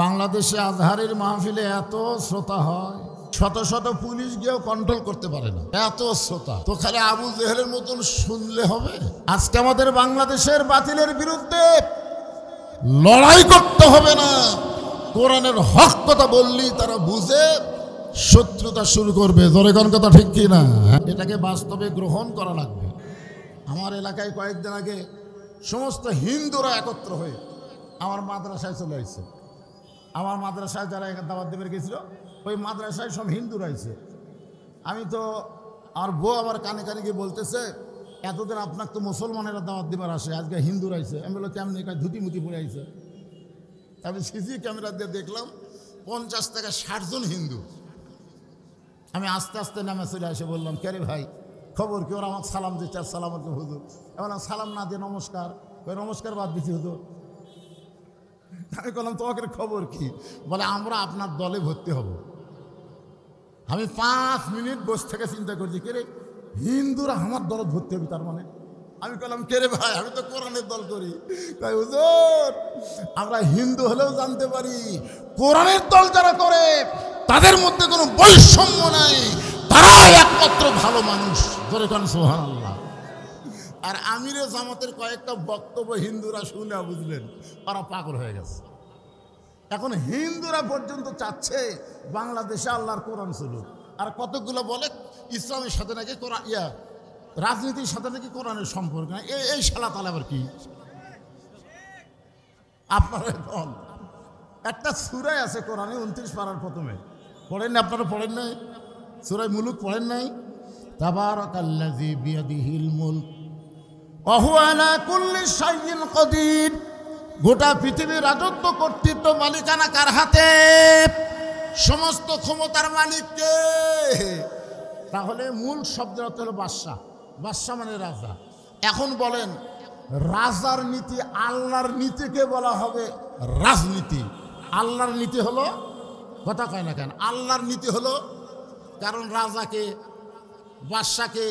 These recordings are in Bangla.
বাংলাদেশে আজহারের মাহফিলে এত শ্রোতা হয়, শত শত পুলিশ গিয়েও কন্ট্রোল করতে পারে না, এত শ্রোতা। তো খালি আবু জেহেলের মতন শুনলে হবে? আজকে আমাদের বাংলাদেশের বাতিলের বিরুদ্ধে লড়াই করতে হবে না, কোরআনের হক কথা বললেই তারা বুঝে শত্রুতা শুরু করবে। জোরে কোন কথা ঠিক কি না? এটাকে বাস্তবে গ্রহণ করা লাগবে। আমার এলাকায় কয়েকদিন আগে সমস্ত হিন্দুরা একত্র হয়ে আমার মাদ্রাসায় চলে আসছে। আমার মাদ্রাসায় যারা দাওয়াত দেবে গেছিল, ওই মাদ্রাসায় সব হিন্দুরা আইছে। আমি তো আর বউ আমার কানে কানে গিয়ে বলতেছে, এতদিন আপনার তো মুসলমানেরা দাওয়াত দেবার আসে, আজকে হিন্দুরা আইছে। আমি বললো কেমনি? ধুতি মুতি পরে আইছে। আমি সিসি ক্যামেরা দিয়ে দেখলাম 50 থেকে 60 জন হিন্দু। আমি আস্তে আস্তে নামে চলে আসে বললাম, কে রে ভাই, খবর কি? ওরা আমাকে সালাম দিচ্ছে, সালাম আলাইকুম হুজুর। এবার সালাম না দিয়ে নমস্কার, ওই নমস্কার বাদ দিচ্ছি হুজুর। আমি বললাম তোমাকে খবর কি? বলে আমরা আপনার দলে ভর্তি হব। আমি 5 মিনিট বসে থেকে চিন্তা করছি, কে রে হিন্দুরা আমার দলে ভর্তি হবে তার মানে? আমি বললাম, কে রে ভাই, আমি তো কোরআনের দল করি। তাই হুজুর, আমরা হিন্দু হলেও জানতে পারি কোরআনের দল যারা করে তাদের মধ্যে কোনো বৈষম্য নাই, তারাই একমাত্র ভালো মানুষ। ধরে কোন সুবহানাল্লাহ। আর আমিরে জামাতের কয়েকটা বক্তব্য হিন্দুরা শুনে বুঝলেন ওরা পাগল হয়ে গেছে। এখন হিন্দুরা পর্যন্ত চাচ্ছে বাংলাদেশে আল্লাহর কোরআন চলুক, আর কতগুলো বলে ইসলামের সাথে নাকি কোরআন, রাজনীতির সাথে নাকি কোরআনের সম্পর্ক না। এই শালা তালা আবার কি? আপনারা এখন একটা সূরা আছে কোরআনে 29 পারার প্রথমে, পড়েন না? আপনারা পড়েন নাই? সূরা মুলুক পড়েন নাই? তাবারাকাল্লাযী বিয়াদিহিল মুলক ওয়া হুয়া আলা কুল্লি শাইইন কাদির। গোটা পৃথিবীর রাজত্ব, কর্তৃত্ব, মালিকানা কার হাতে? সমস্ত ক্ষমতার মালিক কে? তাহলে মূল শব্দের অর্থ হলো বাদশা। বাদশা মানে রাজা। এখন বলেন, রাজার নীতি আল্লাহর নীতিকে বলা হবে রাজনীতি। আল্লাহর নীতি হলো, কথা কয় না কেন, আল্লাহর নীতি হলো, কারণ রাজাকে, বাদশাকে,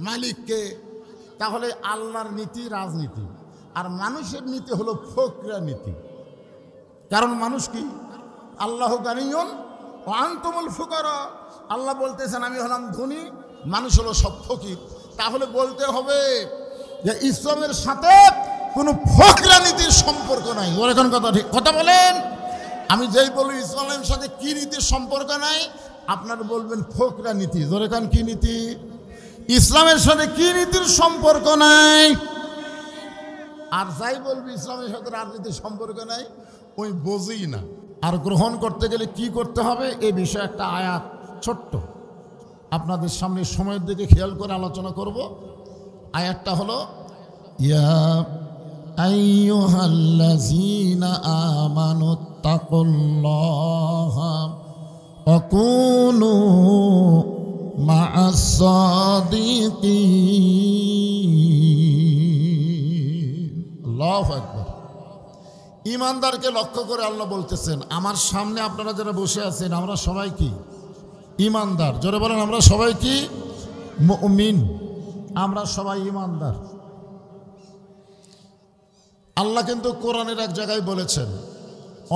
মালিককে, তাহলে আল্লাহর নীতি রাজনীতি। আর মানুষের নীতি হলো ফকরা নীতি। কারণ মানুষ কি? আল্লাহু গানিয়ুন ওয়া আনতুমুল ফুকারা। আল্লাহ বলতেছেন আমি হলাম ধনী, মানুষ হলো সব ফকির। তাহলে বলতে হবে যে ইসলামের সাথে কোনো ফকরা নীতির সম্পর্ক নাই। ওর এখন কথা ঠিক, কথা বলেন। আমি যেই বলি ইসলামের সাথে কি নীতির সম্পর্ক নাই, আপনারা বলবেন ফকরা নীতি। জোরে কান কি নীতি? ইসলামের সাথে কি নীতির সম্পর্ক নাই। আর যাই বলবি ইসলামের সাথে রাজনীতির সম্পর্ক নাই, ওই বোঝেই না। আর গ্রহণ করতে গেলে কি করতে হবে এই বিষয়ে একটা আয়াত ছোট্ট আপনাদের সামনে সময়ের দিকে খেয়াল করে আলোচনা করব। আয়াতটা হলো, ইয়া আইয়ুহাল্লাযীনা আমানুত্তাকুল্লাহা ওয়া কুনু মা'আস সাদিকিন। আল্লাহু আকবার। ঈমানদারকে লক্ষ্য করে আল্লাহ বলতেছেন, আমার সামনে আপনারা যারা বসে আছেন আমরা সবাই কি? ঈমানদার। জোরে বলেন, আমরা সবাই কি? মুমিন। আমরা সবাই ঈমানদার। আল্লাহ কিন্তু কোরআনের এক জায়গায় বলেছেন,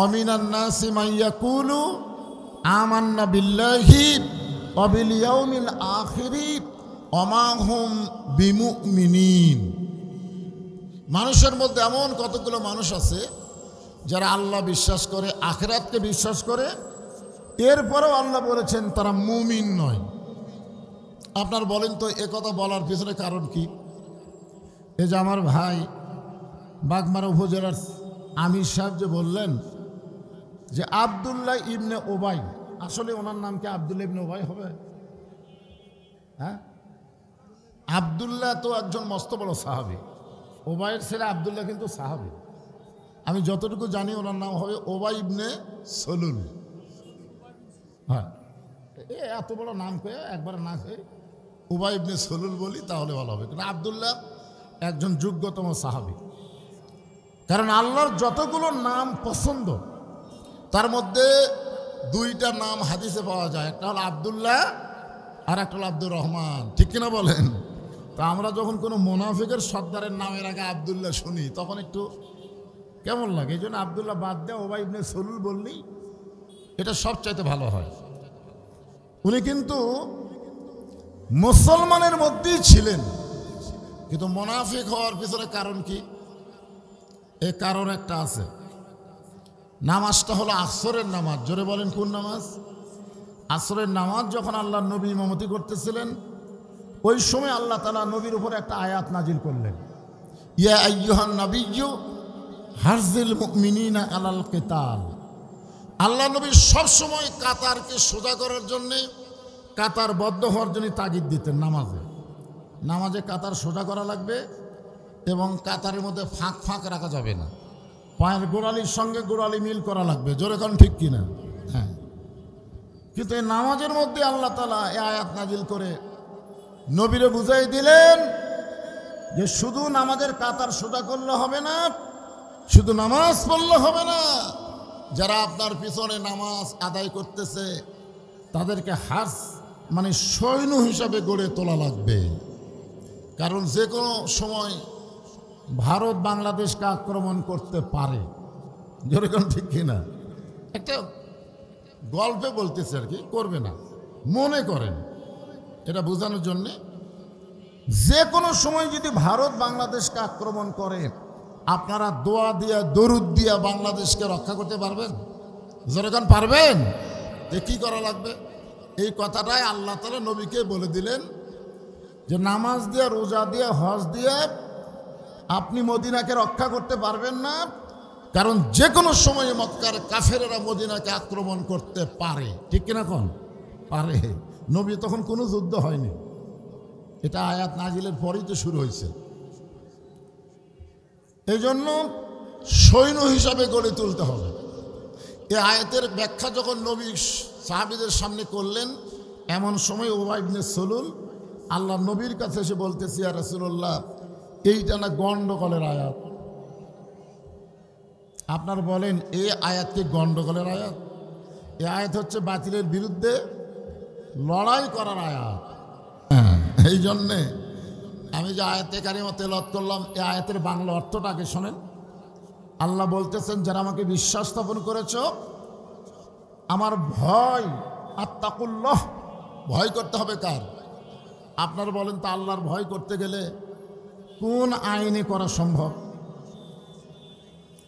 অমিনান নাসি মাইয়াকুলু আমান্না বিল্লাহি ওয়া বিল ইয়াউমিল আখিরি ওয়া মা হুম বিমুমিনিন। মানুষের মধ্যে এমন কতগুলো মানুষ আছে যারা আল্লাহ বিশ্বাস করে, আখিরাতকে বিশ্বাস করে, এরপরেও আল্লাহ বলেছেন তারা মুমিন নয়। আপনার বলেন তো এ কথা বলার পিছনে কারণ কি? এই যে আমার ভাই বাগমারা উপজেলার আমির সাহেব যে বললেন যে আব্দুল্লাহ ইবনে ওবাই, আসলে ওনার নাম কি আব্দুল্লাহ ইবনে ওবাই হবে? হ্যাঁ, আব্দুল্লাহ তো একজন মস্ত বড় সাহাবী, ওবাইয়ের ছেলে আব্দুল্লাহ কিন্তু সাহাবী। আমি যতটুকু জানি ওনার নাম হবে ওবাই ইবনে সলুল। হ্যাঁ, এত বড় নাম কে একবার না খেয়ে উবাই ইবনে সলুল বলি তাহলে ভালো হবে। কারণ আব্দুল্লাহ একজন যোগ্যতম সাহাবী। কারণ আল্লাহর যতগুলো নাম পছন্দ তার মধ্যে 2টা নাম হাদিসে পাওয়া যায়, একটা হলো আব্দুল্লাহ আর একটা হলো আব্দুর রহমান। ঠিক কিনা বলেন? তা আমরা যখন কোনো মুনাফিকের সর্দারের নামের আগে আব্দুল্লাহ শুনি তখন একটু কেমন লাগে? এই জন্য আব্দুল্লাহ বাদ দেয়া ওবাই ইবনে সলুল বললেই এটা সবচাইতে ভালো হয়। উনি কিন্তু মুসলমানের মধ্যেই ছিলেন, কিন্তু মুনাফিক হওয়ার পিছনে কারণ কি? এই কারণ একটা আছে। নামাজটা হলো আসরের নামাজ। জোরে বলেন কোন নামাজ? আসরের নামাজ। যখন আল্লাহ নবী ইমামতি করতেছিলেন, ওই সময় আল্লাহ তাআলা নবীর উপর একটা আয়াত নাজিল করলেন, ইয়া আইয়ুহান নাবিয়্যু হারজিল মুমিনিনা আলাল কিতাল। আল্লাহ নবী সবসময় কাতারকে সোজা করার জন্যে, কাতারবদ্ধ হওয়ার জন্য তাগিদ দিতেন। নামাজে কাতার সোজা করা লাগবে এবং কাতারের মধ্যে ফাঁক ফাঁক রাখা যাবে না। পায়ের গোড়ালির সঙ্গে গোড়ালি মিল করা লাগবে। জোরে কোন ঠিক কিনা? হ্যাঁ। কিন্তু এই নামাজের মধ্যে আল্লাহ তাআলা এই আয়াত নাজিল করে নবীরে বুঝাই দিলেন যে শুধু নামাজের কাতার সোজা করলে হবে না, শুধু নামাজ পড়লে হবে না, যারা আপনার পিছনে নামাজ আদায় করতেছে তাদেরকে হাস মানে সৈন্য হিসাবে গড়ে তোলা লাগবে। কারণ যে কোনো সময় ভারত বাংলাদেশকে আক্রমণ করতে পারে। যেরকম ঠিক কিনা? একটা গল্পে বলতেছে আর কি, করবে না, মনে করেন এটা বোঝানোর জন্যে, যে কোনো সময় যদি ভারত বাংলাদেশকে আক্রমণ করে, আপনারা দোয়া দিয়া দরুদ দিয়া বাংলাদেশকে রক্ষা করতে পারবেন? যেরকম পারবেন। যে কি করা লাগবে? এই কথাটাই আল্লাহ তাআলা নবীকে বলে দিলেন যে নামাজ দিয়া, রোজা দিয়া, হজ দিয়ে আপনি মদিনাকে রক্ষা করতে পারবেন না, কারণ যে কোনো সময় মক্কার কাফেরেরা মদিনাকে আক্রমণ করতে পারে। ঠিক কিনা? কোন পারে? নবী তখন কোনো যুদ্ধ হয়নি, এটা আয়াত নাজিলের পরেই তো শুরু হয়েছে। এই জন্য সৈন্য হিসাবে গড়ে তুলতে হবে। এই আয়াতের ব্যাখ্যা যখন নবী সাহাবীদের সামনে করলেন, এমন সময় উবাই ইবনে সলুল আল্লাহ নবীর কাছে এসে বলতেছে, ইয়া রাসূলুল্লাহ, এইটা না গন্ডগোলের আয়াত। আপনার বলেন এই আয়াত কি গন্ডগোলের আয়াত? এই আয়াত হচ্ছে বাতিলের বিরুদ্ধে লড়াই করার আয়াত। এই জন্যে আমি যে আয়াতে কারিমা তেলাওয়াত করলাম, এই আয়াতের বাংলা অর্থটা আগে শোনেন। আল্লাহ বলতেছেন, যারা আমাকে বিশ্বাস স্থাপন করেছ, আমার ভয়, আত্তাকুল্লাহ, ভয় করতে হবে কার? আপনার বলেন তো, আল্লাহর ভয় করতে গেলে কোন আইনে করা সম্ভব?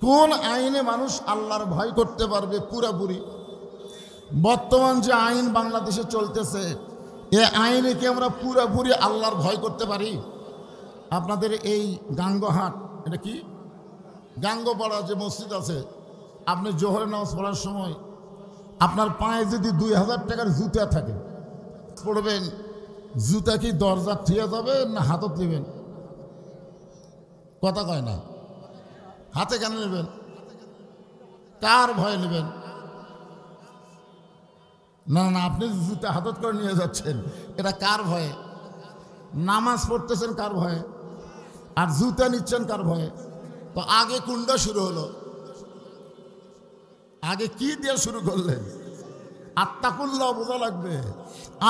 কোন আইনে মানুষ আল্লাহর ভয় করতে পারবে পুরাপুরি? বর্তমান যে আইন বাংলাদেশে চলতেছে, এ আইনে কি আমরা পুরাপুরি আল্লাহর ভয় করতে পারি? আপনাদের এই গাঙ্গহাট, এটা কি গাঙ্গপাড়া যে মসজিদ আছে, আপনি জোহরের নামাজ পড়ার সময় আপনার পায়ে যদি 2000 টাকার জুতা থাকে, পড়বেন, জুতা কি দরজা থিয়ে যাবে না হাতত নেবেন? কথা কয় না। হাতে কেন নেবেন? কার ভয় নেবেন? না না, আপনি জুতা হাতত করে নিয়ে যাচ্ছেন, এটা কার ভয়ে? নামাজ পড়তেছেন কার ভয়ে? আর জুতা নিচ্ছেন কার ভয়ে? তো আগে কোনটা শুরু হলো? আগে কি দিয়ে শুরু করলেন? আত্তাকুল্লাহ বোঝা লাগবে।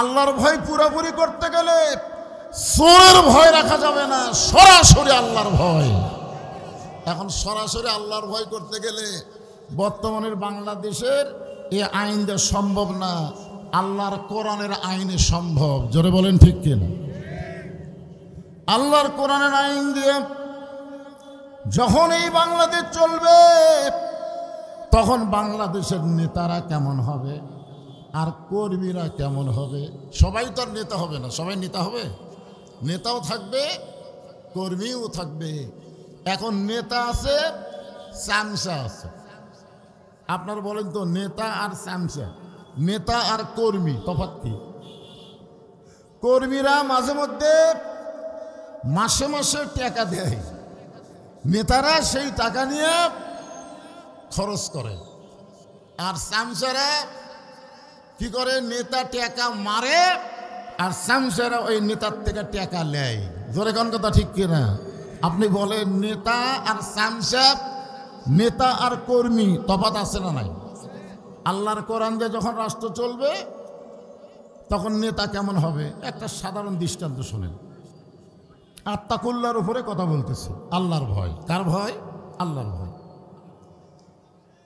আল্লাহর ভয় পুরোপুরি করতে গেলে চোরের ভয় রাখা যাবে না, সরাসরি আল্লাহর ভয়। এখন সরাসরি আল্লাহর ভয় করতে গেলে বর্তমানের বাংলাদেশের এ আইন দিয়ে সম্ভব না, আল্লাহর কোরআনের আইনে সম্ভব। জোরে বলেন ঠিক কিনা? আল্লাহর কোরআনের আইন দিয়ে যখন এই বাংলাদেশ চলবে, তখন বাংলাদেশের নেতারা কেমন হবে আর কর্মীরা কেমন হবে? সবাই তো আর নেতা হবে না। সবাই নেতা হবে? নেতাও থাকবে, কর্মীও থাকবে। এখন নেতা আছে, চামচা আছে। আপনার বলেন তো, নেতা আর চামচা, নেতা আর কর্মী তফাৎ কি? কর্মীরা মাঝে মধ্যে মাসে মাসে টাকা দেয়, নেতারা সেই টাকা নিয়ে খরচ করে। আর চামচারা কি করে? নেতা টাকা মারে আর চামচারা ওই নেতার থেকে টাকা নেয়। জোরে কোন কথা ঠিক কিনা? আপনি বলেন, নেতা আর চামচা, নেতা আর কর্মী তফাৎ আছে না নাই? আল্লাহর কোরআন দিয়ে যখন রাষ্ট্র চলবে, তখন নেতা কেমন হবে? একটা সাধারণ দৃষ্টান্ত শোনেন। আত্তাকুল্লাহর উপরে কথা বলতেছে, আল্লাহর ভয়। কার ভয়? আল্লাহর ভয়।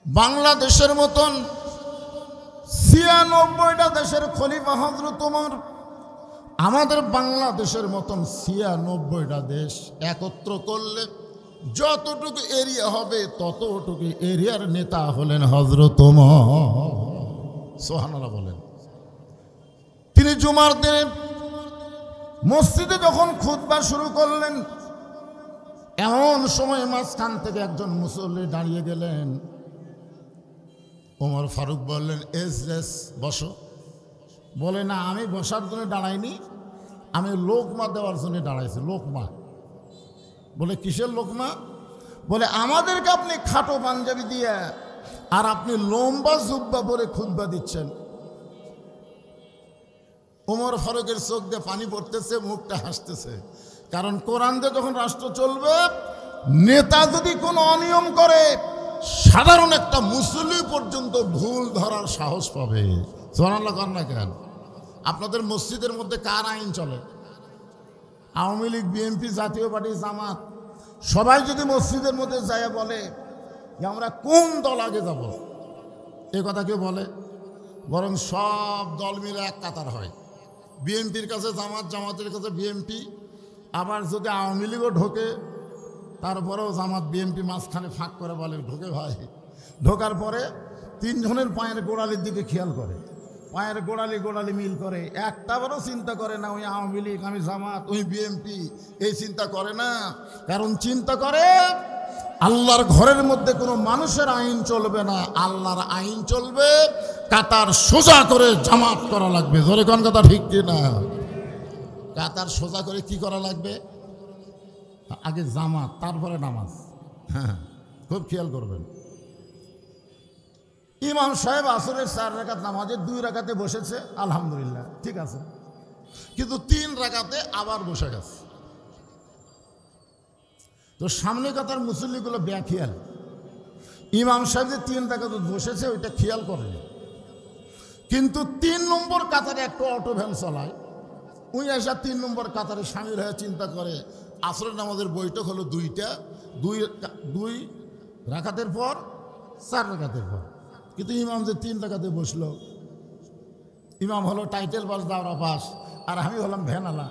বাংলাদেশের মতন ৯৬টা দেশের খলিফা হযরত ওমর আমাদের বাংলাদেশের মতন ৯৬টা দেশ একত্র করলে যতটুকু এরিয়া হবে ততটুকু এরিয়ার নেতা হলেন হযরত ওমর। সুবহানাল্লাহ বলেন। তিনি জুমার দিনে মসজিদে যখন খুতবা শুরু করলেন, এমন সময় মাঝখান থেকে একজন মুসল্লি দাঁড়িয়ে গেলেন। ওমর ফারুক বললেন, এস বসো। বলে, না, আমি বসার জন্য দাঁড়াইনি, আমি লোকমা দেওয়ার জন্য দাঁড়াইছি। লোকমা। বলে, কিসের লোকমা? বলে, আমাদেরকে আপনি খাটো পাঞ্জাবি দিয়ে আর আপনি লম্বা জুব্বা পরে খুতবা দিচ্ছেন। ওমর ফারুকের চোখ দিয়ে পানি পড়তেছে, মুখটা হাসতেছে। কারণ কোরআন দিয়ে যখন রাষ্ট্র চলবে, নেতা যদি কোনো অনিয়ম করে সাধারণ একটা মুসল্লি পর্যন্ত ভুল ধরার সাহস পাবে। সুবহানাল্লাহ কর না কেন? আপনাদের মসজিদের মধ্যে কার আইন চলে? আওয়ামী লীগ, বিএনপি, জাতীয় পার্টি, জামাত, সবাই যদি মসজিদের মধ্যে যায় বলে যে আমরা কোন দল আগে যাব, এ কথা কেউ বলে? বরং সব দল মিলে এক কাতার হয়। বিএনপির কাছে জামাত, জামাতের কাছে বিএনপি, আবার যদি আওয়ামী লীগও ঢোকে তারপরেও জামাত বিএনপি মাঝখানে ফাঁক করে বলে ঢোকে ভাই। ঢোকার পরে তিনজনের পায়ের গোড়ালির দিকে খেয়াল করে, পায়ের গোড়ালি মিল করে। একটাবারও চিন্তা করে না ওই আওয়ামী লীগ, আমি জামাত, ওই বিএনপি, এই চিন্তা করে না। কারণ চিন্তা করে আল্লাহর ঘরের মধ্যে কোনো মানুষের আইন চলবে না, আল্লাহর আইন চলবে। কাতার সোজা করে জামাত করা লাগবে। ধরে কোন কথা ঠিক কি না? কাতার সোজা করে কি করা লাগবে? আগে জামাত, তারপরে নামাজ। হ্যাঁ, খুব খেয়াল করবেন। ইমাম সাহেব আসরের 4 রাকাত নামাজের 2 রাকাতে বসেছে, আলহামদুলিল্লাহ, ঠিক আছে। কিন্তু 3 রাকাতে আবার বসে গেছে। তো সামনে কাতার মুসল্লিগুলো বেখেয়াল। ইমাম সাহেব যে 3 রাকাতে বসেছে ওইটা খেয়াল করেনি। কিন্তু 3 নম্বর কাতারে একটা অটো ভ্যান চালায়, ওই এসে 3 নম্বর কাতারে সামিল হয়ে চিন্তা করে আসরের নামাজের বৈঠক হলো 2টা, 2 রাকাতের পর 4 রাকাতের পর। কিন্তু ইমাম যে 3 রাকাতে বসলো, ইমাম হলো টাইটেল পাস, দাওরা পাস, আর আমি হলাম ভ্যানালা।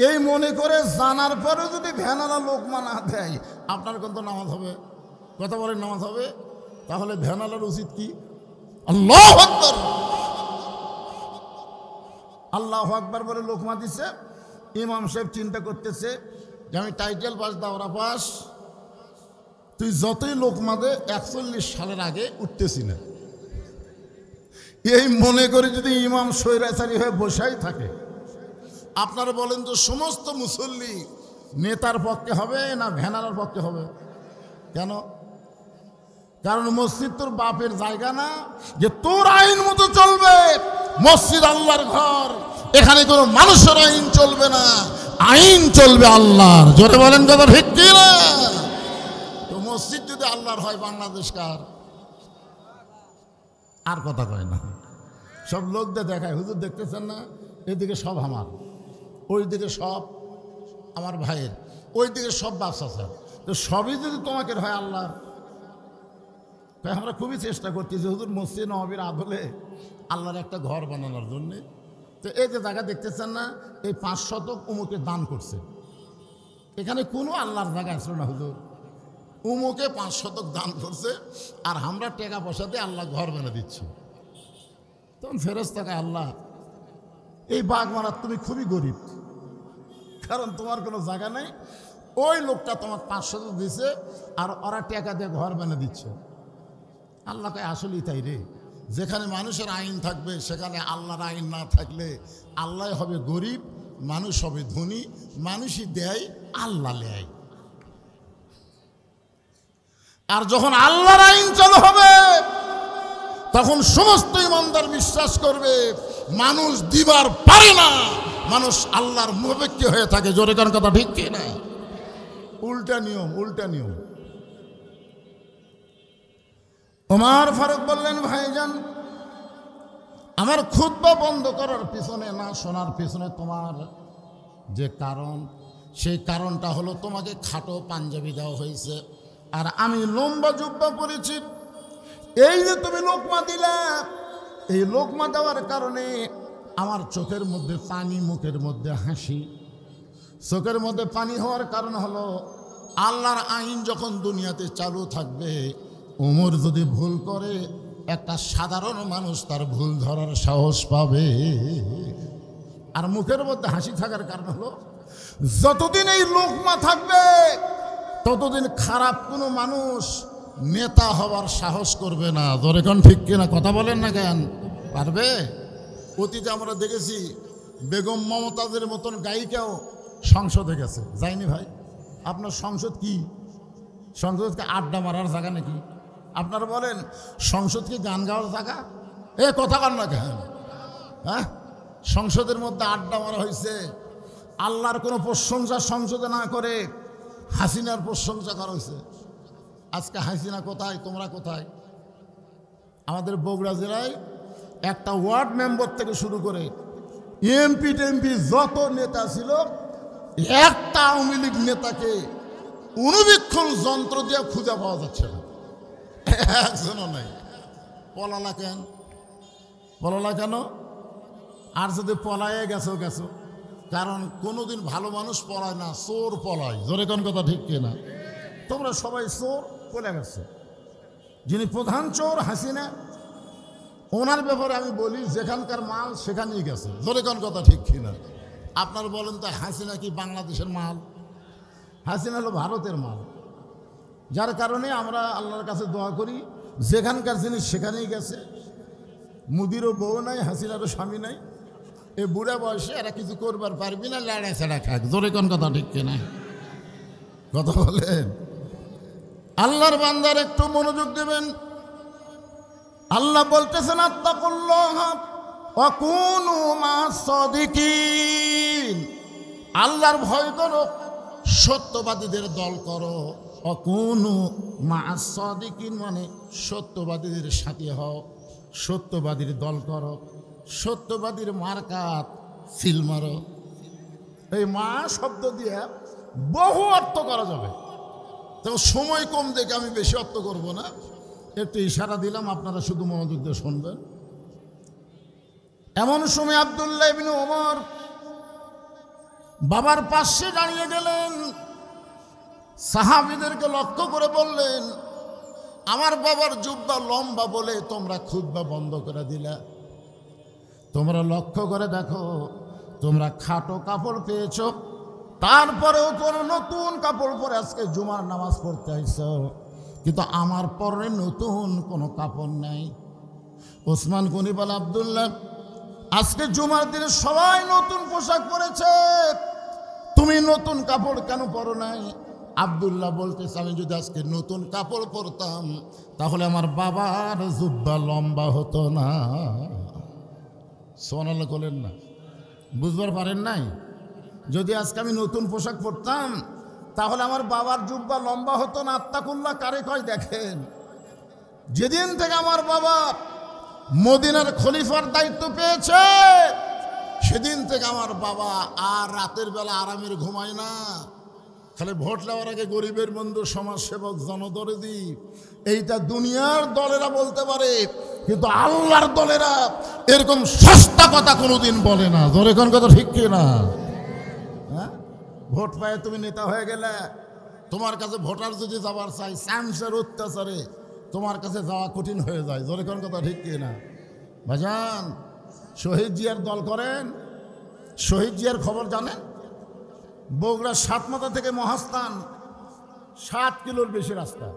এই মনে করে জানার পরে যদি ভ্যানালা লোকমা না দেয়, আপনার কিন্তু নামাজ হবে? কথা বলেন, নামাজ হবে? তাহলে ভ্যানালার উচিত কি? আল্লাহু আকবার, আল্লাহু আকবার বলে লোকমা দিছে। ইমাম সাহেব চিন্তা করতেছে যে আমি টাইটেল পাস, দাওরা পাস, তুই যতই লোকমা দে 41 সালের আগে উঠতেছি না। এই মনে করে যদি ইমাম স্বৈরাচারী হয়ে বসাই থাকে, আপনারা বলেন তো সমস্ত মুসল্লি নেতার পক্ষে হবে না ভ্যানালার পক্ষে হবে? কেন? কারণ মসজিদ তোর বাপের জায়গা না যে তোর আইন মতো চলবে। মসজিদ আল্লাহর ঘর, এখানে কোনো মানুষের আইন চলবে না, আইন চলবে আল্লাহর। জোরে বলেন কথা ঠিক কি না? তো মসজিদ যদি আল্লাহর হয়, বাংলাদেশ কার? আর কথা কয় না, সব লোকদের দেখায়, হুজুর দেখতেছেন না, এদিকে সব আমার, ওই দিকে সব আমার ভাইয়ের, ওই দিকে সব বাচ্চা স্যার। তো সবই যদি তোমাকে হয় আল্লাহর, তাই আমরা খুবই চেষ্টা করতেছি হুজুর মসজিদ নববীর আদলে আল্লাহর একটা ঘর বানানোর জন্যে। তো এই যে জায়গা দেখতেছেন না, এই 5 শতক উমুকে দান করছে। এখানে কোনো আল্লাহর জায়গা আসলো না হুজুর, উমুকে 5 শতক দান করছে, আর আমরা টাকা পয়সাতে আল্লাহ ঘর বানিয়ে দিচ্ছি। তখন ফেরেশতাকে, আল্লাহ এই বাগমারার তুমি খুবই গরিব, কারণ তোমার কোনো জায়গা নেই, ওই লোকটা তোমার 5 শতক দিছে আর ওরা টাকা দিয়ে ঘর বানিয়ে দিচ্ছে। আল্লাহ কয়, আসলেই তাই রে, যেখানে মানুষের আইন থাকবে সেখানে আল্লাহর আইন না থাকলে আল্লাহ হবে গরিব, মানুষ হবে ধনী, মানুষই দেয়, আল্লাহ নেয়। আর যখন আল্লাহর আইন চালু হবে তখন সমস্ত ইমানদার বিশ্বাস করবে মানুষ দিবার পারে না, মানুষ আল্লাহর মুখাপেক্ষী হয়ে থাকে। জোরে কার কথা ঠিক কি না? উল্টা নিয়ম, উল্টা নিয়ম। ওমর ফারুক বললেন, ভাইজান, আমার খুতবা বন্ধ করার পিছনে না শোনার পিছনে তোমার যে কারণ, সেই কারণটা হলো তোমাকে খাটো পাঞ্জাবি দেওয়া হয়েছে, আর আমি লম্বা জুব্বা পরেছি। এই যে তুমি লোকমা দিলা, এই লোকমা দেওয়ার কারণে আমার চোখের মধ্যে পানি, মুখের মধ্যে হাসি। চোখের মধ্যে পানি হওয়ার কারণ হলো আল্লাহর আইন যখন দুনিয়াতে চালু থাকবে, ওমর যদি ভুল করে একটা সাধারণ মানুষ তার ভুল ধরার সাহস পাবে। আর মুখের মধ্যে হাসি থাকার কারণ হলো যতদিন এই লোকমা থাকবে ততদিন খারাপ কোনো মানুষ নেতা হওয়ার সাহস করবে না। ধরে কোন ঠিক কিনা কথা বলেন না কেন? পারবে? অতীতে আমরা দেখেছি বেগম মমতাজের মতন গায়িকাও সংসদে গেছে, যায়নি ভাই? আপনার সংসদ কি? সংসদকে আড্ডা মারার জায়গা নাকি? আপনারা বলেন সংসদ কি গান গাওয়ার জায়গা? এ কথা কর না কেন? হ্যাঁ, সংসদের মধ্যে আড্ডা মারা হয়েছে। আল্লাহর কোনো প্রশংসা সংসদে না করে হাসিনার প্রশংসা করা হয়েছে। আজকে হাসিনা কোথায়? তোমরা কোথায়? আমাদের বগুড়া জেলায় একটা ওয়ার্ড মেম্বার থেকে শুরু করে এমপি টেমপি যত নেতা ছিল, একটা আওয়ামী লীগ নেতাকে অনুবীক্ষণ যন্ত্র দিয়ে খুঁজে পাওয়া যাচ্ছে না, একজনও নাই। পলালা কেন? পলালা কেন? আর যদি পলায়ে গেছো গেছো, কারণ কোনোদিন ভালো মানুষ পলায় না, চোর পলায়। জোরে কোন কথা ঠিক কিনা? তোমরা সবাই চোর, পলে গেছে। যিনি প্রধান চোর হাসিনা, ওনার ব্যাপারে আমি বলি যেখানকার মাল সেখানেই গেছে। জোরে কোন কথা ঠিক কিনা? আপনার বলেন তো হাসিনা কি বাংলাদেশের মাল? হাসিনা হলো ভারতের মাল। যার কারণে আমরা আল্লাহর কাছে দোয়া করি যেখানকার জিনিস সেখানেই গেছে। মুদিরও বউ নাই, হাসিনারও স্বামী নাই। এই বুড়া বয়সে এরা কিছু করবার পারবি না, লাড়া ছাড়া খাক। জোরে কোন কথা ঠিক কিনা? কথা বলেন। আল্লাহর বান্দার একটু মনোযোগ দেবেন। আল্লাহ বলতেছেন আত্তাকুল্লাহ ওয়া কুনু মা'আস সাদিকিন। আল্লাহর ভয় করো, সত্যবাদীদের দল করো। ওয়া কুনু মা'আস সাদিকিন মানে সত্যবাদীদের সাথে হও, সত্যবাদীর দল করো, সত্যবাদীর মার্কাত সিল মারো। এই মা শব্দ দিয়ে বহু অর্থ করা যাবে, তো সময় কম দেখে আমি বেশি অর্থ করব না, একটু ইশারা দিলাম, আপনারা শুধু মনোযোগ দিয়ে শুনবেন। এমন সময় আব্দুল্লাহ ইবনে ওমর বাবার পাশে দাঁড়িয়ে গেলেন, সাহাবীদেরকে লক্ষ্য করে বললেন, আমার বাবার জুব্বা লম্বা বলে তোমরা খুতবা বন্ধ করে দিলা। তোমরা লক্ষ্য করে দেখো, তোমরা খাটো কাপড় পেয়েছ, তারপরেও তোমরা নতুন কাপড় পরে আজকে জুমার নামাজ পড়তে আইছ, কিন্তু আমার পরে নতুন কোনো কাপড় নাই। ওসমান গনি বলে, আব্দুল্লাহ আজকে জুমার দিনে সবাই নতুন পোশাক পরেছে, তুমি নতুন কাপড় কেন পরো নাই? আব্দুল্লাহ বলতেছে, আমি যদি আজকে নতুন কাপড় পরতাম তাহলে আমার বাবার জুব্বা লম্বা হতো না। সোনাল করলেন না? বুঝবার পারেন নাই? যদি আজকে আমি নতুন পোশাক পরতাম তাহলে আমার বাবার জুব্বা লম্বা হতো না। আত্তাকুল্লাহ কারে কয় দেখেন, যেদিন থেকে আমার বাবা মদিনার খলিফার দায়িত্ব পেয়েছে সেদিন থেকে আমার বাবা আর রাতের বেলা আরামের ঘুমায় না। খালি ভোট নেওয়ার আগে গরিবের বন্ধু, সমাজসেবক, জনদরদি, এইটা দুনিয়ার দলেরা বলতে পারে, কিন্তু আল্লাহর দলেরা এরকম সস্তা কথা কোনোদিন বলে না। জোরে কোন কথা ঠিক কি না? হ্যাঁ, ভোট পায়ে তুমি নেতা হয়ে গেলে, তোমার কাছে ভোটার যদি যাবার চাই, চান্সের অত্যাচারে তোমার কাছে যাওয়া কঠিন হয়ে যায়। জোরে কোন কথা ঠিক কি না? ভাইজান, শহীদ জিয়ার দল করেন? শহীদ জিয়ার খবর জানেন? বগুড়া সাতমাথা থেকে মহাস্থান 7 কিলোর বেশি রাস্তা।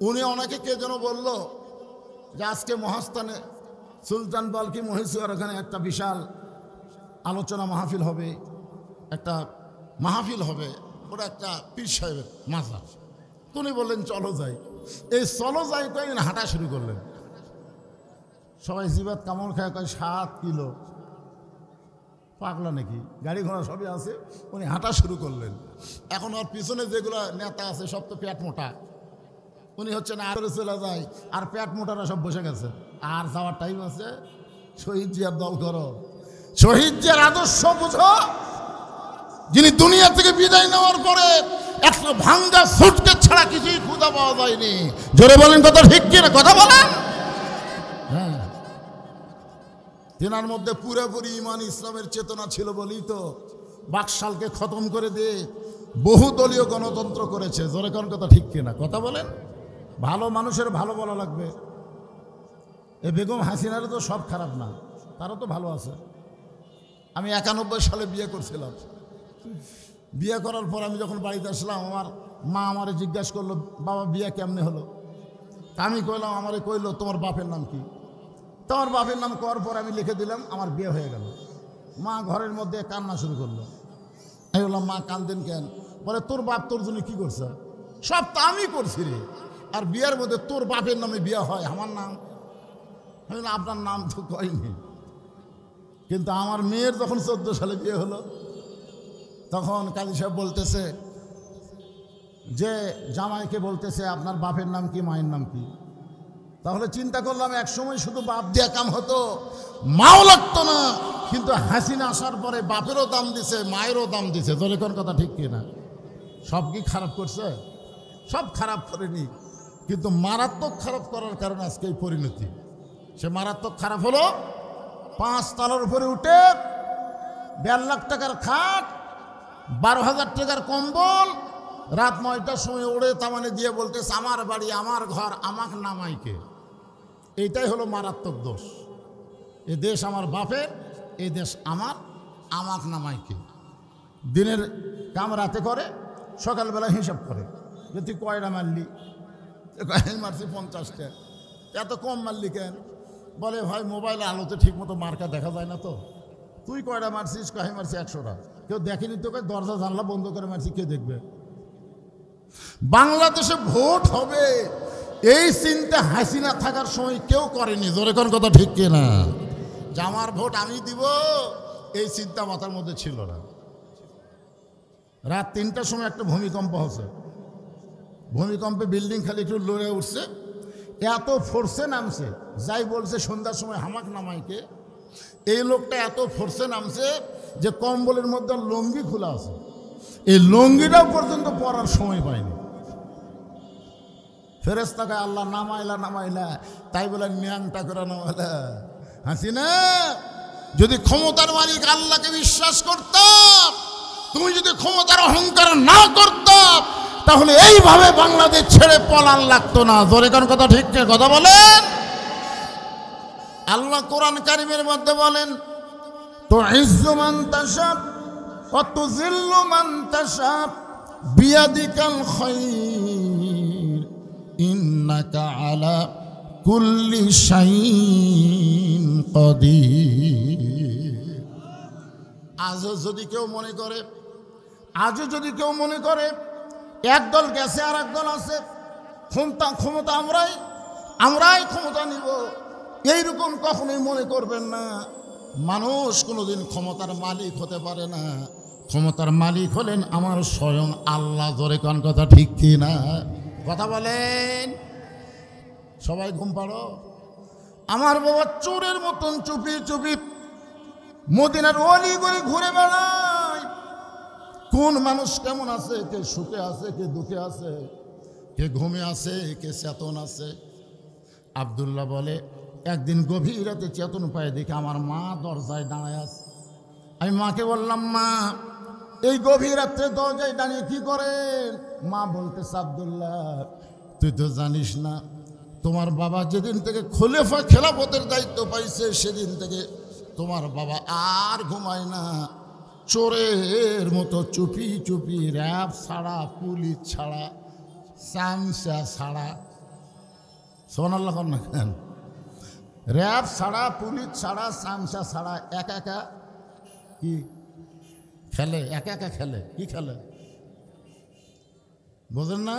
উনি অনেকে কে যেন বলল যে আজকে মহাস্থানে সুলতান বালকি মহিষুয়ার ওখানে একটা বিশাল আলোচনা মাহফিল হবে, একটা মাহফিল হবে, ওটা একটা পীর সাহেবের মাজার। উনি বললেন চলো যাই। এই চলো যাই তো হাঁটা শুরু করলেন। সবাই জিবাত কামড় খায়, কয় 7 কিলো, পাগলা নাকি? গাড়ি ঘোড়া সবই আছে। উনি হাঁটা শুরু করলেন। এখন ওর পিছনে যেগুলো নেতা আছে সব তো পেট মোটা, উনি হচ্ছে না আরো চলে যায়, আর পেট মোটারা সব বসে গেছে, আর যাওয়ার টাইম আছে। শহীদ জিয়ার দল করো, শহীদ জিয়ার আদর্শ বুঝো, যিনি দুনিয়া থেকে বিদায় নেওয়ার পরে একটা ভাঙ্গা সুটকেস ছাড়া কিছুই খুঁজে পাওয়া যায়নি। জোরে বলেন কথা ঠিক কিনা, কথা বলেন। হ্যাঁ, তেনার মধ্যে পুরোপুরি ইমান ইসলামের চেতনা ছিল বলেই তো বাকশালকে খতম করে দিয়ে বহুদলীয় গণতন্ত্র করেছে। জোরে কোন কথা ঠিক কিনা, কথা বলেন। ভালো মানুষের ভালো বলা লাগবে। এ বেগম হাসিনারও তো সব খারাপ না, তারও তো ভালো আছে। আমি 91 সালে বিয়ে করছিলাম। বিয়ে করার পর আমি যখন বাড়িতে আসলাম, আমার মা আমারে জিজ্ঞাসা করলো, বাবা বিয়ে কেমনে হলো? আমি কইলাম, আমারে কইলো তোমার বাপের নাম কি? তোমার বাপের নাম করার পর আমি লিখে দিলাম, আমার বিয়ে হয়ে গেল। মা ঘরের মধ্যে কান্না শুরু করলো। আমি বললাম, মা কান্দেন কেন? বলে, তোর বাপ তোর জন্য কি করছে? সব তো আমি করছি রে, আর বিয়ের মধ্যে তোর বাপের নামে বিয়ে হয়, আমার নাম? আমি বললাম, আপনার নাম তো কয়নি। কিন্তু আমার মেয়ের যখন 14 সালে বিয়ে হলো, তখন কাজী সাহেব বলতেছে যে জামাইকে বলতেছে, আপনার বাপের নাম কি, মায়ের নাম কি? তাহলে চিন্তা করলাম, এক সময় শুধু বাপ দিয়া কাম হতো, মাও লাগতো না। কিন্তু হাসিনা আসার পরে বাপেরও দাম দিছে, মায়েরও দাম দিছে। তোর কোন কথা ঠিক কিনা? সব কি খারাপ করছে? সব খারাপ করেনি, কিন্তু মারাত্মক খারাপ করার কারণে আজকে এই পরিণতি। সে মারাত্মক খারাপ হলো, 5 তলার উপরে উঠে 1.5 লাখ টাকার খাট, 12,000 টাকার কম্বল, রাত 9টার সময় উড়ে তামানে দিয়ে বলতেছে, আমার বাড়ি, আমার ঘর, আমাক নামাইকে। এইটাই হলো মারাত্মক দোষ। এ দেশ আমার বাপের, এই দেশ আমার, আমাক নামাইকে। দিনের কাম রাতে করে, সকালবেলা হিসাব করে যে তুই কয়টা মারলি? মারছি 50টা। এত কম মারলি কেন? বলে, ভাই মোবাইলে আলোতে ঠিক মতো মার্কা দেখা যায় না তো। তুই কয়টা মারছিস? কয় মারছি 100টা। কেউ দেখেনি তোকে, দরজা জানলা বন্ধ করে মারছি, কে দেখবে? বাংলাদেশে ভোট হবে এই চিন্তা হাসিনা থাকার সময় কেউ করেনি। জোরে কোন কথা ঠিক কিনা? যে আমার ভোট আমি দিব, এই চিন্তা মাথার মধ্যে ছিল না। রাত 3টার সময় একটা ভূমিকম্প হচ্ছে। ভূমিকম্পে বিল্ডিং খালি একটু লড়ে উঠছে, এত ফোর্সে নামছে। যাই বলছে সন্ধ্যার সময় হামাক নামাইকে, এই লোকটা এত ফোর্সে নামছে যে কম্বলের মধ্যে লুঙ্গি খোলা আছে, এই লুঙ্গিটাও পর্যন্ত পরার সময় পায়নি। ফেরেশতাকে আল্লাহ নামাইলা নামাইলা, তাই বলে ন্যাংটা করে নামাইলা। হাসিনা, যদি ক্ষমতার মালিক আল্লাহকে বিশ্বাস করতাম, তুমি যদি ক্ষমতার অহংকার না করতাম, তাহলে এইভাবে বাংলাদেশ ছেড়ে পলান লাগতো না। জোরে কোন কথা ঠিক না, কথা বলেন। আল্লাহ কোরআন কারীমের মধ্যে বলেন, তো ইজ্জু মান তাশা ওয়া তুযিল্লু মান তাশা বিয়াদিকাল খায়র ইন্নাকা আলা কুল্লি শাইইন কাদির। আজও যদি কেউ মনে করে একদল গেছে আর একদল আছে, ক্ষমতা আমরাই ক্ষমতা নিব, এইরকম কখনোই মনে করবেন না। মানুষ কোনোদিন ক্ষমতার মালিক হতে পারে না। ক্ষমতার মালিক হলেন আমার স্বয়ং আল্লাহ। জোরে কোন কথা ঠিক কি না, কথা বলেন। সবাই ঘুম পাড়ো। আমার বাবা চোরের মতন চুপি চুপি মদিনার অলি গলি ঘুরে বেড়ায়। কোন মানুষ কেমন আছে, কে সুখে আছে, কে দুঃখে আছে, কে ঘুমে আছে, কে চেতন আছে। আব্দুল্লাহ বলে, একদিন গভীর রাতে চেতন পায়ে দেখে আমার মা দরজায় দাঁড়ায় আছে। আমি মাকে বললাম, মা এই গভীর রাত্রে দরজায় দাঁড়িয়ে কি করেন? মা বলতেছে, আব্দুল্লাহ তুই তো জানিস না, তোমার বাবা যেদিন থেকে খলিফা খেলাফতের দায়িত্ব পাইছে, সেদিন থেকে তোমার বাবা আর ঘুমায় না। চোরের মতো চুপি চুপি, র্যাব ছাড়া, পুলিশ ছাড়া, চামচা ছাড়া, সোনাল্লাহ না কেন, র্যাব ছাড়া, পুলিশ ছাড়া, চামচা ছাড়া একা একা কি খেলে, একা একা খেলে। কি খেলে বোঝেন না?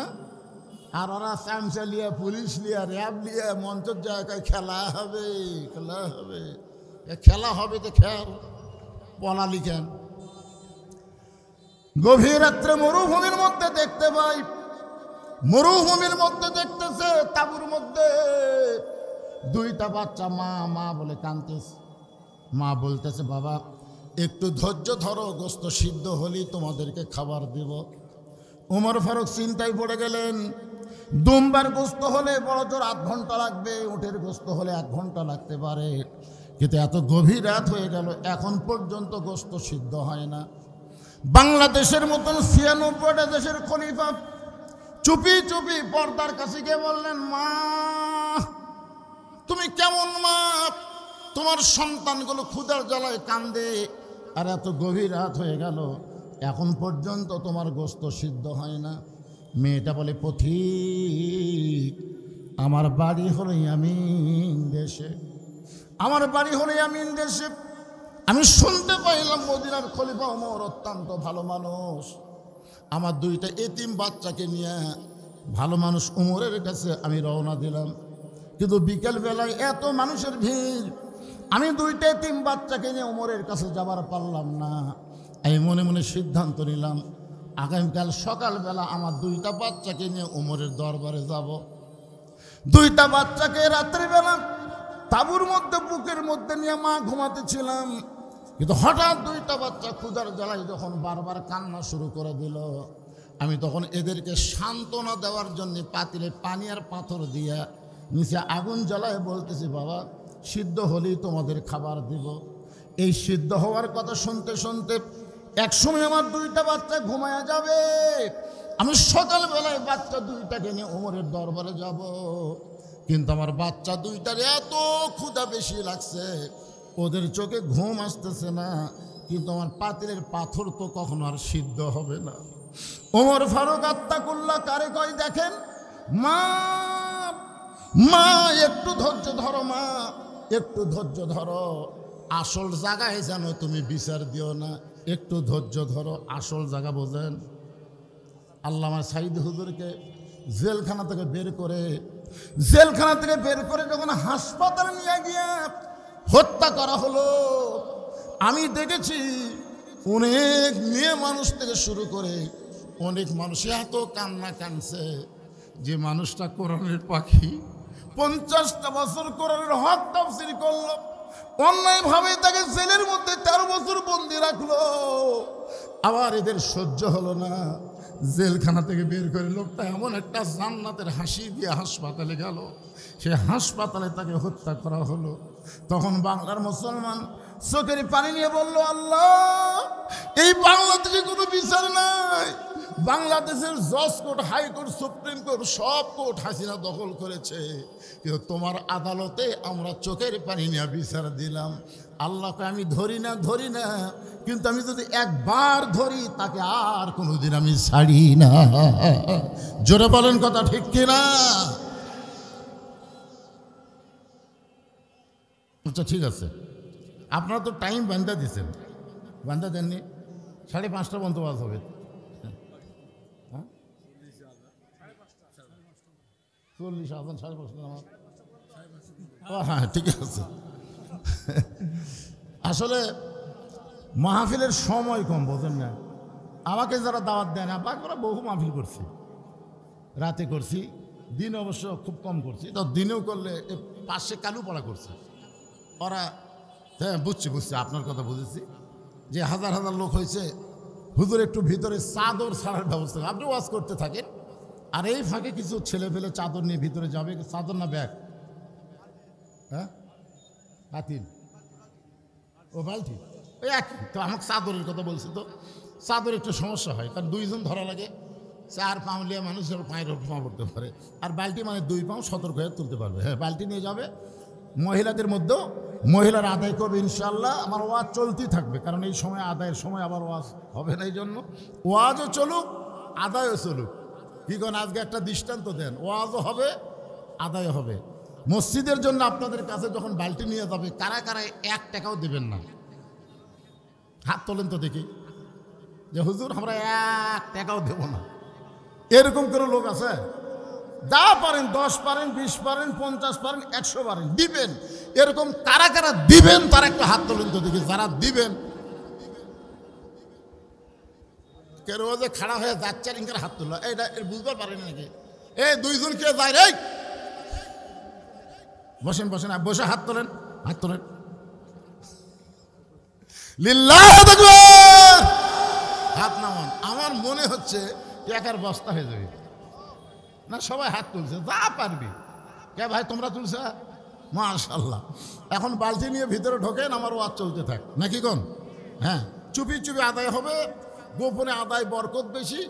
আর ওরা চামচা লিয়া, পুলিশ লিয়া, র্যাব লিয়া মঞ্চের জায়গায় খেলা হবে, খেলা হবে। খেলা হবে তো খেল, পলালি কেন? গভীর রাত্রে মরুভূমির মধ্যে দেখতে পাই, মরুভূমির মধ্যে দেখতেছে তাঁবুর মধ্যে 2টা বাচ্চা মা বলে কাঁদতেছে। মা বলতেছে, বাবা একটু ধৈর্য ধরো, গোস্ত সিদ্ধ হলেই তোমাদেরকে খাবার দেব। ওমর ফারুক চিন্তায় পড়ে গেলেন, দুম্বার গোস্ত হলে বড় জোর 8 ঘন্টা লাগবে, উটের গোস্ত হলে 1 ঘন্টা লাগতে পারে, কিন্তু এত গভীর রাত হয়ে গেল, এখন পর্যন্ত গোস্ত সিদ্ধ হয় না। বাংলাদেশের মতন 96টা দেশের খলিফা চুপি চুপি পর্দার কাছে গিয়ে বললেন, মা তুমি কেমন মা, তোমার সন্তানগুলো ক্ষুধার জ্বালায় কান্দে, আর এত গভীর রাত হয়ে গেল, এখন পর্যন্ত তোমার গোস্ত সিদ্ধ হয় না। মেয়েটা বলে, পথিক, আমার বাড়ি হলো ইয়ামিন দেশে, আমার বাড়ি হলো ইয়ামিন দেশে। আমি শুনতে পাইলাম মদিনার খলিফা ওমর অত্যন্ত ভালো মানুষ, আমার 2টা এতিম বাচ্চাকে নিয়ে ভালো মানুষ ওমরের কাছে আমি রওনা দিলাম, কিন্তু বিকেলবেলায় এত মানুষের ভিড়, আমি 2টা এতিম বাচ্চাকে নিয়ে ওমরের কাছে যাবার পারলাম না। আমি মনে মনে সিদ্ধান্ত নিলাম, আগামীকাল সকালবেলা আমার 2টা বাচ্চাকে নিয়ে ওমরের দরবারে যাব। 2টা বাচ্চাকে রাত্রিবেলা তাঁবুর মধ্যে বুকের মধ্যে নিয়ে মা ঘুমাতেছিলাম, কিন্তু হঠাৎ 2টা বাচ্চা ক্ষুধার জ্বালায় যখন বারবার কান্না শুরু করে দিল, আমি তখন এদেরকে সান্ত্বনা দেওয়ার জন্য পাতিলে পানি আর পাথর দিয়া নিচে আগুন জ্বালায় বলতেছি, বাবা সিদ্ধ হলেই তোমাদের খাবার দিব। এই সিদ্ধ হওয়ার কথা শুনতে শুনতে একসময় আমার 2টা বাচ্চা ঘুমায়া যাবে, আমি সকালবেলায় বাচ্চা 2টাকে নিয়ে ওমরের দরবারে যাব, কিন্তু আমার বাচ্চা 2টার এত ক্ষুধা বেশি লাগছে, ওদের চোখে ঘুম আসতেছে না, কিন্তু আমার পাতিলের পাথর তো কখনো আর সিদ্ধ হবে না। ওমর ফারুক আত্তাকুল্লাহ কারে কয় দেখেন, মা মা একটু ধৈর্য ধরো, মা একটু ধৈর্য ধরো, আসল জায়গায় যেন তুমি বিচার দিও না, একটু ধৈর্য ধরো। আসল জায়গা বোঝেন? আল্লামা সাইদ হুজুরকে জেলখানা থেকে বের করে যখন হাসপাতালে নিয়ে গিয়ে হত্যা করা হলো, আমি দেখেছি অনেক মেয়ে মানুষ থেকে শুরু করে অনেক মানুষ এত কান্না কানছে, যে মানুষটা কোরআনের পাখি, 50টা বছর কোরআনের হক তাফসীর করলো, অন্যায়ভাবে তাকে জেলের মধ্যে 13 বছর বন্দি রাখলো, আবার এদের সহ্য হলো না, জেলখানা থেকে বের করে লোকটা এমন একটা জান্নাতের হাসি দিয়ে হাসপাতালে গেল, সে হাসপাতালে তাকে হত্যা করা হলো। তখন বাংলার মুসলমান চোখের পানি নিয়ে বলল, আল্লাহ, এই বাংলাদেশে কোনো বিচার নাই, বাংলাদেশের জজ কোর্ট, হাইকোর্ট, সুপ্রিম কোর্ট, সব কোর্ট হাসিনা দখল করেছে, কিন্তু তোমার আদালতে আমরা চোখের পানি নিয়ে বিচার দিলাম। আল্লাহকে আমি ধরি না, কিন্তু আমি যদি একবার ধরি তাকে আর কোনোদিন আমি ছাড়ি না। জোরে বলেন কথা ঠিক কিনা? আচ্ছা ঠিক আছে, আপনারা তো টাইম বান্ধা দিচ্ছেন, বান্ধা দেননি, 5:30 পর্যন্ত বাস হবে, 40 আজান 5:30 আমার, হ্যাঁ ঠিক আছে। আসলে মাহফিলের সময় কম, বোঝেন না, আমাকে যারা দাওয়াত দেয় না, বাকিরা বহু মাহফিল করছি, রাতে করছি, দিন অবশ্য খুব কম করছি, তো দিনেও করলে পাশে কালুপাড়া করছে ওরা। হ্যাঁ বুঝছি, আপনার কথা বুঝেছি, যে হাজার হাজার লোক হয়েছে, হুজুর একটু ভিতরে চাদর ছাড়ার ব্যবস্থা, আপনি ওয়াজ করতে থাকেন, আর এই ফাঁকে কিছু ছেলে পেলে চাদর নিয়ে ভিতরে যাবে, চাদর না ব্যাগ, হ্যাঁ হাতিল, ও বালতি, ওই একই তো, আমাকে চাদরের কথা বলছে, তো চাদর একটু সমস্যা হয়, কারণ 2 জন ধরা লাগে, 4 পাও নিয়ে মানুষের পায়ের উপমা পড়তে পারে, আর বালতি মানে 2 পাও সতর্ক হয়ে তুলতে পারবে। হ্যাঁ বালতি নিয়ে যাবে, মহিলাদের মধ্যেও মহিলারা আদায় করবে ইনশাল্লাহ। আমার ওয়াজ চলতেই থাকবে, কারণ এই সময় আদায়ের সময় আবার ওয়াজ হবে না, এই জন্য ওয়াজও চলুক আদায়ও চলুক। কি কোন আজকে একটা দৃষ্টান্ত দেন, ওয়াজও হবে আদায় হবে। মসজিদের জন্য আপনাদের কাছে যখন বালতি নিয়ে যাবে, কারা কারা 1 টাকাও দেবেন না? হাত তোলেন তো দেখি, যে হুজুর আমরা 1 টাকাও দেব না, এরকম কোনো লোক আছে? যা পারেন, 10 পারেন, 20 পারেন, 50 পারেন, 100 পারেন, দিবেন। এরকম কারা কারা দিবেন তারা একটু হাত তোলেন তো দেখি, যারা দিবেন। কেন যে খাড়া হয়ে যাচ্ছে ইনকার হাত তোলা, এটা বুঝতে পারেন নাকি? এই 2 জন কে যায় রে, বসেন বসে হাত তোলেন, লিল্লাহ তাকবীর, হাত নামান। আমার মনে হচ্ছে টাকার বস্তা হয়ে যাবে। না সবাই হাত তুলছে, যা পারবি। কে ভাই তোমরা তুলছে? মাশাআল্লাহ। এখন বালতি নিয়ে ভিতরে ঢোকেন, আমার ওয়াজ চলতে থাক নাকি কোন? হ্যাঁ, চুপি চুপি আদায় হবে, গোপনে আদায় বরকত বেশি,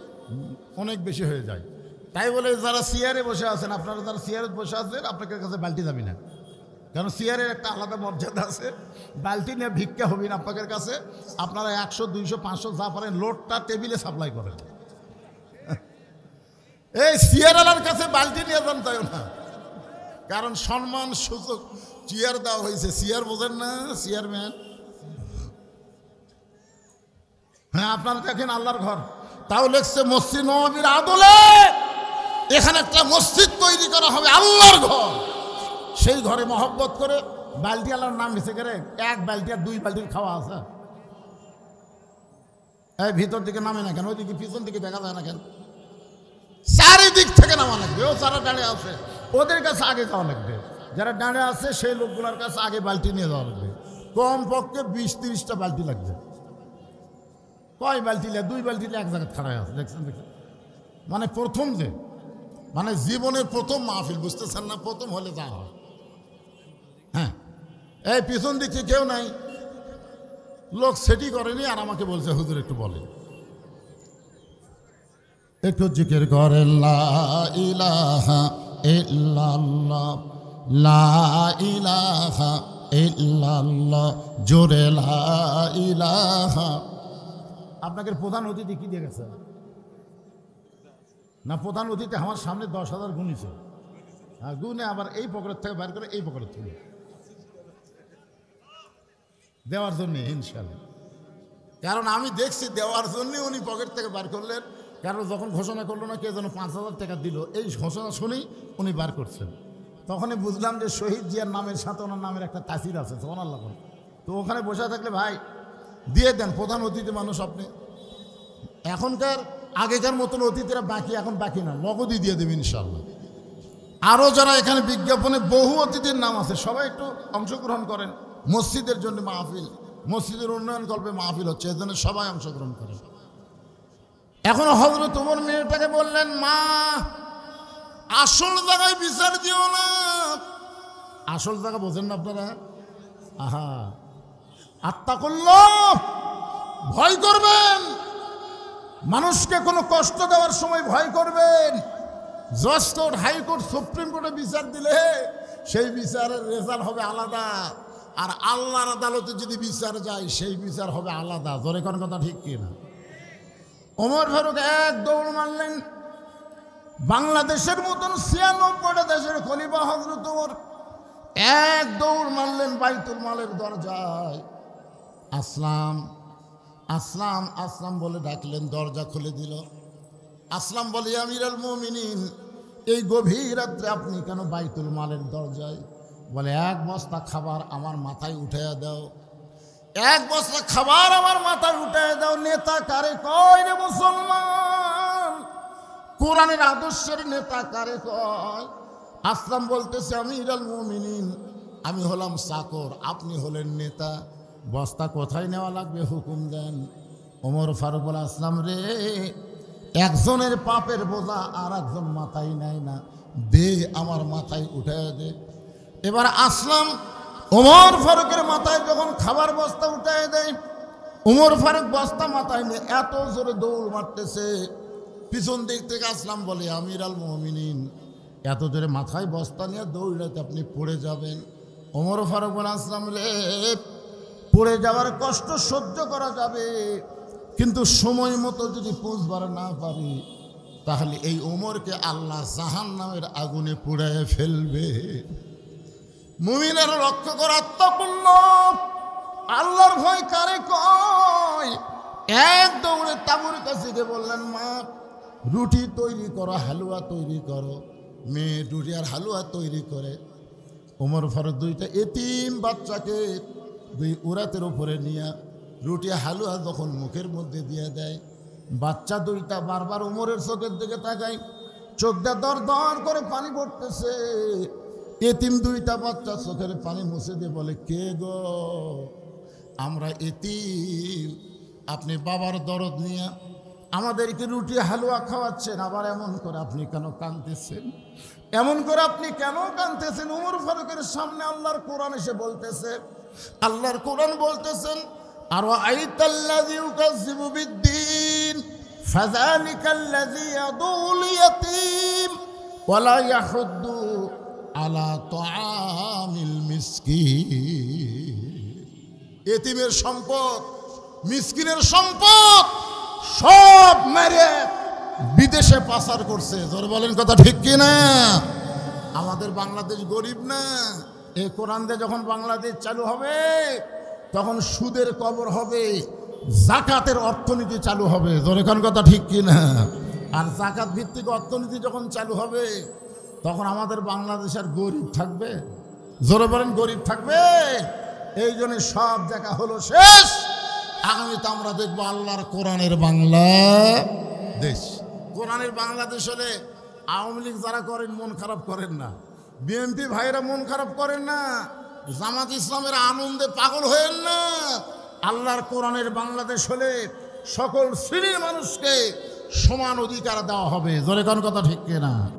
অনেক বেশি হয়ে যায়। তাই বলে যারা চেয়ারে বসে আছেন, আপনারা যারা চেয়ারে বসে আছেন, আপনাদের কাছে বালতি যাবি না, কারণ চেয়ারের একটা আলাদা মর্যাদা আছে। বালতি নিয়ে ভিক্ষা হবি না আপনাদের কাছে। আপনারা 100, 200, 500 যা পারেন লোডটা টেবিলে সাপ্লাই করেন। এই চেয়ারওয়ালার কাছে বালতি নিয়ে যান তাই না, কারণ সম্মান সূচক চেয়ার দেওয়া হয়েছে। চেয়ার বোঝেন না? চেয়ারম্যান। হ্যাঁ, আপনারা দেখেন আল্লাহর ঘর, তাও লেখছে মসজিদ নববীর আদলে এখানে একটা মসজিদ তৈরি করা হবে, আল্লাহর ঘর। সেই ঘরে মহব্বত করে বালতি আল্লাহর নাম লিখে করে 1 বালতি আর 2 বালতির খাওয়া আছে। এই ভিতর দিকে নামে না কেন? ওইদিকে পিছন দিকে দেখা যায় না কেন? চারিদিক থেকে নামা লাগবে। ও যারা দাঁড়িয়ে আছে ওদের কাছে আগে যাওয়া লাগবে, যারা দাঁড়িয়ে আছে সেই লোকগুলোর কাছে আগে বালতি নিয়ে যাওয়া লাগবে। কমপক্ষে 20-30টা বালতি লাগবে। কয় বালতি? 2 বালতি এক জায়গায় খাড়ায় আছে, দেখছেন? মানে প্রথম যে, মানে জীবনের প্রথম মাহফিল, বুঝতেছেন না? প্রথম হলে যা হয়। হ্যাঁ, এই পিছন দিকে কেউ নাই, লোক সেটি করেনি, আর আমাকে বলছে হুজুর একটু বলেন, একটু জিকির করেন লা ইলাহা ইল্লাল্লাহ, লা ইলাহা ইল্লাল্লাহ, জোরে লা ইলাহা। আপনাদের প্রধান অতিথি কি দিয়ে গেছে না? প্রধান অতিথি আমার সামনে 10,000 গুণিছে, আর গুণে আবার এই পকেট থেকে বের করে এই পকেট থেকে দেওয়ার জন্য, ইনশাল্লাহ। কারণ আমি দেখছি দেওয়ার জন্য উনি পকেট থেকে বার করলেন, কারণ যখন ঘোষণা করলো না কে যেন 5,000 টাকা দিল, এই ঘোষণা শুনেই উনি বার করছেন। তখনই বুঝলাম যে শহীদ জিয়ার নামের সাথে ওনার নামের একটা তাসির আছে, সুবহানাল্লাহ। তো ওখানে বসে থাকলে ভাই দিয়ে দেন, প্রধান অতিথি মানুষ আপনি। এখনকার আগেকার মতন অতিথিরা বাকি, এখন বাকি না, নগদই দিয়ে দেবেন ইনশাল্লাহ। আরও যারা এখানে বিজ্ঞাপনে বহু অতিথির নাম আছে, সবাই একটু অংশগ্রহণ করেন। মসজিদের জন্য মাহফিল, মসজিদের উন্নয়ন কল্পে মাহফিল হচ্ছে, এর জন্য সবাই অংশগ্রহণ করেন। এখন হযরত ওমর মেয়েটাকে বললেন, মা আসল জায়গায় বিচার দিও না। আসল জায়গা বোঝেন না আপনারা? আহা, আত্তাকুল্লাহ, ভয় করবেন। মানুষকে কোনো কষ্ট দেওয়ার সময় ভয় করবেন। জজ কোর্ট, হাইকোর্ট, সুপ্রিম কোর্টে বিচার দিলে সেই বিচারের রেজাল্ট হবে আলাদা, আর আল্লাহর আদালতে যদি বিচার যায় সেই বিচার হবে আলাদা। জোরে কোন কথা ঠিক কিনা? ওমর ফারুক এক দৌড় মারলেন। বাংলাদেশের মতন 96টা দেশের খলিফা হযরত ওমর এক দৌড় মারলেন বাইতুল মালের দরজায়। আসলাম, আসলাম, আসলাম বলে ডাকলেন, দরজা খুলে দিল। আসলাম বলে, আমিরুল মুমিনিন, এই গভীর রাত্রে আপনি কেন বাইতুল মালের দরজায়? বলে, 1 বস্তা খাবার আমার মাথায় উঠাইয়া দাও, 1 বস্তা খাবার আমার মাথায় উঠাইয়া দাও। নেতা কারে কয় রে মুসলমান? কোরআনের আদর্শের নেতা কারে কয়? আসলাম বলতেছে, আমিরুল মুমিনিন, আমি হলাম চাকর, আপনি হলেন নেতা, বস্তা কোথায় নেওয়া লাগবে হুকুম দেন। ওমর ফারুক বলে, আসলাম রে, একজনের পাপের বোঝা আর একজন মাথায় নেয় না, দে আমার মাথায় উঠায় দে। এবার আসলাম ওমর ফারুকের মাথায় যখন খাবার বস্তা উঠায় দেয়, ওমর ফারুক বস্তা মাথায় নিয়ে এত জোরে দৌড় মারতেছে, পিছন দিক থেকে আসলাম বলে, আমিরুল মুমিনিন, এত জোরে মাথায় বস্তা নিয়ে দৌড়াতে আপনি পড়ে যাবেন। ওমর ফারুক বলে, আসলাম রে, পড়ে যাওয়ার কষ্ট সহ্য করা যাবে, কিন্তু সময় মতো যদি পৌঁছবার না পারি তাহলে এই ওমরকে আল্লাহ জাহান্নামের আগুনে পুড়ায় ফেলবে। মুমিনের লক্ষ্য করা আত্তাকুল্লাহ, আল্লাহর ভয় কারে কয়? এক দৌড়ে তাবুর কাছে গিয়ে বললেন, মা রুটি তৈরি করো, হালুয়া তৈরি করো। মেয়ে রুটি আর হালুয়া তৈরি করে। ওমর ফারুক 2টা এতিম বাচ্চাকে 2 উরাতের উপরে নিয়ে রুটি হালুয়া যখন মুখের মধ্যে দিয়ে দেয়, বাচ্চা 2টা বারবার ওমরের চোখের দিকে তাকায়, চোখ দিয়ে দর দর করে পানি পড়তেছে। এতিম 2টা বাচ্চা চোখের পানি মুছে দিয়ে বলে, কে গো? আমরা এতিম, আপনি বাবার দরদ নিয়ে আমাদেরকে রুটি হালুয়া খাওয়াচ্ছেন, আবার এমন করে আপনি কেন কাঁদতেছেন? এমন করে আপনি কেন কাঁদতেছেন? উমর ফারুকের সামনে আল্লাহর কোরআন এসে বলতেছে, আল্লাহর কোরআন বলতেছেন, আর আইতাল্লাযী ইউকাযযিবু বিদ্দীন ফাযালিকাল্লাযী ইয়াদুল ইয়াতীম ওয়া লা ইয়াহুদ্দু আলা তাআমিল মিসকিন। এতিমের সম্পদ, মিসকিনের সম্পদ সব মেরে বিদেশে পাচার করছে। জোরে বলেন কথা ঠিক কি না? আমাদের বাংলাদেশ গরিব না? এই কোরআন দিয়ে যখন বাংলাদেশ চালু হবে তখন সুদের কবর হবে, জাকাতের অর্থনীতি চালু হবে। জোরে কোন কথা ঠিক কি না? আর জাকাত ভিত্তিক অর্থনীতি যখন চালু হবে তখন আমাদের বাংলাদেশ আর গরিব থাকবে? জোরে বলেন, গরিব থাকবে? এই জন্য সব জায়গা হলো শেষ। আগামীতে আমরা দেখবো আল্লাহর কোরআনের বাংলাদেশ। কোরআনের বাংলাদেশ হলে আওয়ামী লীগ যারা করেন মন খারাপ করেন না, বিএনপি ভাইরা মন খারাপ করেন না, জামাত ইসলামের আনন্দে পাগল হয়েন না। আল্লাহর কোরআনের বাংলাদেশ হলে সকল শ্রেণীর মানুষকে সমান অধিকার দেওয়া হবে। জোরে কোন কথা ঠিক কিনা?